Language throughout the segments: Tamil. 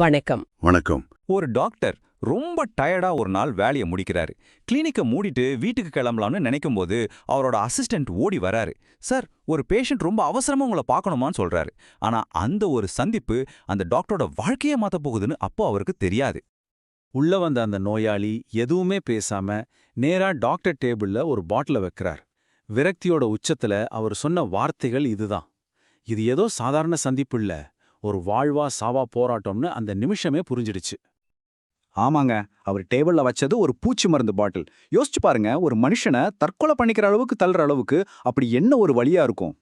வணக்கம். வணக்கம். ஒரு டாக்டர் ரொம்ப டயர்டா ஒரு நாள் வேலையை முடிக்கிறாரு. கிளினிக்கை மூடிட்டு வீட்டுக்கு கிளம்பலாம்னு நினைக்கும்போது அவரோட அசிஸ்டன்ட் ஓடி வராரு. சார், ஒரு பேஷண்ட் ரொம்ப அவசரமா உங்களை பார்க்கணுமான்னு சொல்றாரு. ஆனா அந்த ஒரு சந்திப்பு அந்த டாக்டரோட வாழ்க்கையே மாத்த போகுதுன்னு அப்போ அவருக்கு தெரியாது. உள்ள வந்த அந்த நோயாளி எதுவுமே பேசாம நேரா டாக்டர் டேபிள்ல ஒரு பாட்டில வைக்கிறார். விரக்தியோட உச்சத்துல அவர் சொன்ன வார்த்தைகள் இதுதான்: இது ஏதோ சாதாரண சந்திப்பு இல்ல, ஒரு வாழ்வா சாவா போராட்டம்னு அந்த நிமிஷமே புரிஞ்சிடுச்சு. ஆமாங்க, அவர் டேபிள்ல வச்சது ஒரு பூச்சி மருந்து பாட்டில். யோசிச்சு பாருங்க, ஒரு மனுஷனை தற்கொலை பண்ணிக்கிற அளவுக்கு தள்ளுற அளவுக்கு அப்படி என்ன ஒரு வழியா இருக்கும்?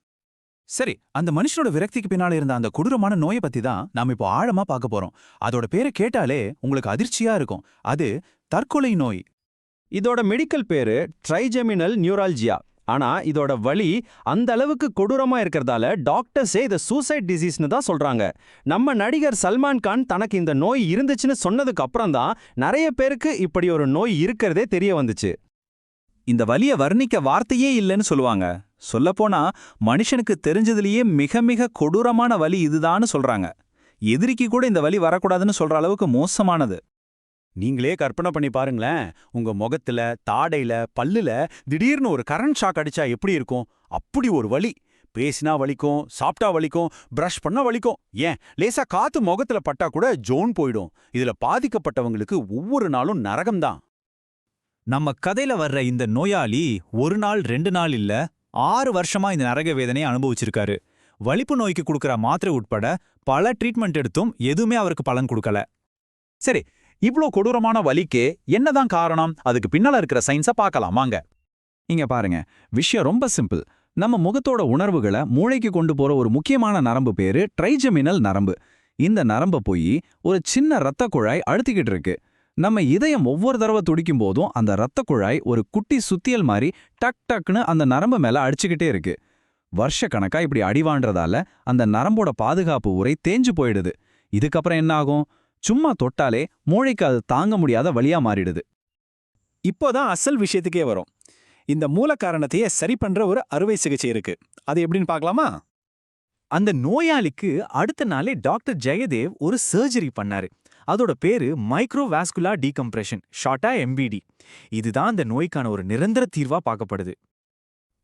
சரி, அந்த மனுஷனோட விரக்திக்கு பின்னால இருந்த அந்த கொடூரமான நோயை பத்தி தான் நாம இப்போ ஆழமா பார்க்க போறோம். அதோட பேரை கேட்டாலே உங்களுக்கு அதிர்ச்சியா இருக்கும். அது தற்கொலை நோய். இதோட மெடிக்கல் பேரு ட்ரைஜெமினல் நியூரால்ஜியா. ஆனா இதோட வலி அந்த அளவுக்கு கொடூரமா இருக்கிறதால டாக்டர்ஸே இதை சூசைட் டிசீஸ்னு தான் சொல்றாங்க. நம்ம நடிகர் சல்மான் கான் தனக்கு இந்த நோய் இருந்துச்சுன்னு சொன்னதுக்கு அப்புறம் தான் நிறைய பேருக்கு இப்படி ஒரு நோய் இருக்கிறதே தெரிய வந்துச்சு. இந்த வலியை வர்ணிக்க வார்த்தையே இல்லைன்னு சொல்லுவாங்க. சொல்லப்போனா மனுஷனுக்கு தெரிஞ்சதுலயே மிக மிக கொடூரமான வலி இதுதான்னு சொல்றாங்க. எதிரிக்கு கூட இந்த வலி வரக்கூடாதுன்னு சொல்ற அளவுக்கு மோசமானது. நீங்களே கற்பனை பண்ணி பாருங்களேன், உங்க முகத்துல, தாடையில, பல்லுல திடீர்னு ஒரு கரண்ட் ஷாக் அடிச்சா எப்படி இருக்கும்? அப்படி ஒரு வலி. பேசினா வலிக்கும், சாப்பிட்டா வலிக்கும், பிரஷ் பண்ண வலிக்கும். ஏன், லேசா காத்து முகத்துல பட்டா கூட ஜோன் போயிடும். இதுல பாதிக்கப்பட்டவங்களுக்கு ஒவ்வொரு நாளும் நரகம்தான். நம்ம கதையில வர்ற இந்த நோயாளி ஒரு நாள் 2 நாள் இல்ல, 6 வருஷமா இந்த நரக வேதனையை அனுபவிச்சிருக்காரு. வலிப்பு நோய்க்கு கொடுக்கற மாத்திரை உட்பட பல ட்ரீட்மெண்ட் எடுத்தும் எதுவுமே அவருக்கு பலன் கொடுக்கல. சரி, இவ்ளோ கொடூரமான வலிக்கு என்னதான் காரணம்? அதுக்கு பின்னால இருக்கிற சயின்ஸை பார்க்கலாம் வாங்க. இங்க பாருங்க, விஷயம் ரொம்ப சிம்பிள். நம்ம முகத்தோட உணர்வுகளை மூளைக்கு கொண்டு போற ஒரு முக்கியமான நரம்பு பேரு ட்ரைஜெமினல் நரம்பு. இந்த நரம்ப போய் ஒரு சின்ன இரத்த குழாய் அழுத்திக்கிட்டு இருக்கு. நம்ம இதயம் ஒவ்வொரு தடவை துடிக்கும் போதும் அந்த இரத்த குழாய் ஒரு குட்டி சுத்தியல் மாதிரி டக் டக்னு அந்த நரம்பு மேல அடிச்சுக்கிட்டே இருக்கு. வருஷக்கணக்கா இப்படி அடிவான்றதால அந்த நரம்போட பாதுகாப்பு உரை தேஞ்சு போயிடுது. இதுக்கப்புறம் என்ன ஆகும்? சும்மா தொட்டாலே மூளைக்கு அது தாங்க முடியாத வலியா மாறிடுது. இப்போதான் அசல் விஷயத்துக்கே வரும். இந்த மூல காரணத்தையே சரி பண்ற ஒரு அறுவை சிகிச்சை இருக்கு. அது எப்படின்னு பார்க்கலாமா? அந்த நோயாளிக்கு அடுத்த நாளே டாக்டர் ஜெயதேவ் ஒரு சர்ஜரி பண்ணாரு. அதோட பேரு மைக்ரோவாஸ்குலர் டீகம்ப்ரெஷன், ஷார்ட்டா எம்பிடி. இதுதான் அந்த நோய்க்கான ஒரு நிரந்தர தீர்வா பார்க்கப்படுது.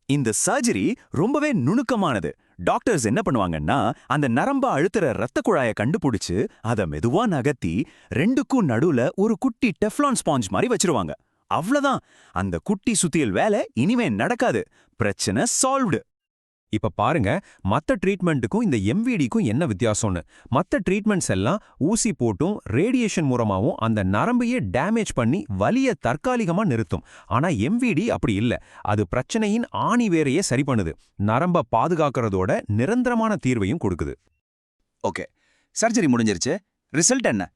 இந்த சர்ஜரி ரொம்பவே நுணுக்கமானது. டாக்டர்ஸ் என்ன பண்ணுவாங்கன்னா, அந்த நரம்ப அழுத்துற ரத்த குழாயை கண்டுபிடிச்சு அதை மெதுவா நகர்த்தி 2க்கும் நடுவுல ஒரு குட்டி டெஃப்லான் ஸ்பாஞ்ச் மாதிரி வச்சிருவாங்க. அவ்வளவுதான், அந்த குட்டி சுத்தியல் வேலை இனிமே நடக்காது. பிரச்சனை சால்வ்டு. இப்ப பாருங்க, மத்த ட்ரீட்மெண்ட்டுக்கும் இந்த எம்விடிக்கும் என்ன வித்தியாசம்னு. மத்த ட்ரீட்மெண்ட்ஸ் எல்லாம் ஊசி போட்டும் ரேடியேஷன் மூலமாவும் அந்த நரம்பையே டேமேஜ் பண்ணி வலிய தற்காலிகமா நிறுத்தும். ஆனா எம்விடி அப்படி இல்ல. அது பிரச்சனையின் ஆணி வேரையே சரி பண்ணுது. நரம்ப பாதுகாக்கிறதோட நிரந்தரமான தீர்வையும் கொடுக்குது. ஓகே, சர்ஜரி முடிஞ்சிருச்சு. ரிசல்ட் என்ன?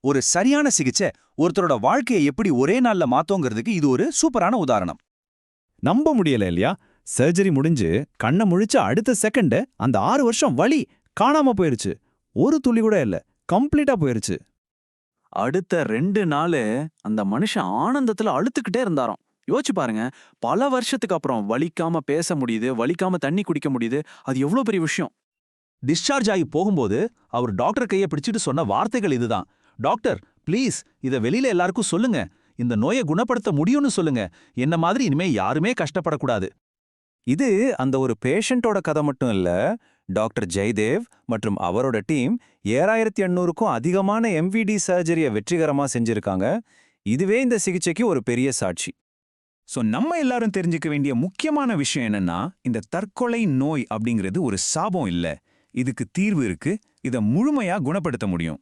ஒரு சரியான சிகிச்சை ஒருத்தரோட வாழ்க்கையை எப்படி ஒரே நாள்ல மாத்தோங்கிறதுக்கு இது ஒரு சூப்பரான உதாரணம். நம்ப முடியல இல்லையா? சர்ஜரி முடிஞ்சு கண்ணை முழிச்ச அடுத்த செகண்ட் அந்த 6 வருஷம் வலி காணாம போயிருச்சு. ஒரு துளி கூட இல்ல, கம்ப்ளீட்டா போயிருச்சு. அடுத்த 2 நாள் அந்த மனுஷன் ஆனந்தத்துல அழுத்துக்கிட்டே இருந்தாராம். யோசிச்சு பாருங்க, பல வருஷத்துக்கு அப்புறம் வலிக்காம பேச முடியுது, வலிக்காம தண்ணி குடிக்க முடியுது. அது எவ்வளவு பெரிய விஷயம். டிஸ்சார்ஜ் ஆகி போகும்போது அவர் டாக்டர் கையை பிடிச்சிட்டு சொன்ன வார்த்தைகள் இதுதான்: டாக்டர், ப்ளீஸ் இதை வெளியில எல்லாருக்கும் சொல்லுங்க. இந்த நோயை குணப்படுத்த முடியும்னு சொல்லுங்க. என்ன மாதிரி இனிமே யாருமே கஷ்டப்படக்கூடாது. இது அந்த ஒரு பேஷண்டோட கதை மட்டும் இல்ல. டாக்டர் ஜெயதேவ் மற்றும் அவரோட டீம் 7800க்கும் அதிகமான எம்விடி சர்ஜரியை வெற்றிகரமா செஞ்சிருக்காங்க. இதுவே இந்த சிகிச்சைக்கு ஒரு பெரிய சாட்சி. நம்ம எல்லாரும் தெரிஞ்சுக்க வேண்டிய முக்கியமான விஷயம் என்னன்னா, இந்த தற்கொலை நோய் அப்படிங்கிறது ஒரு சாபம் இல்ல. இதுக்கு தீர்வு இருக்கு. இதை முழுமையா குணப்படுத்த முடியும்.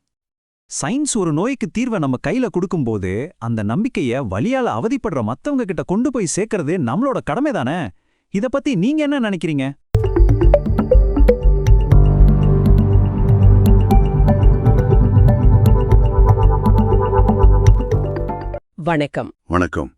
சயின்ஸ் ஒரு நோய்க்கு தீர்வை நம்ம கையில கொடுக்கும்போது அந்த நம்பிக்கைய வலியால அவதிப்படுற மத்தவங்க கிட்ட கொண்டு போய் சேர்க்கறது நம்மளோட கடமை தானே. இத பத்தி நீங்க என்ன நினைக்கிறீங்க? வணக்கம். வணக்கம்.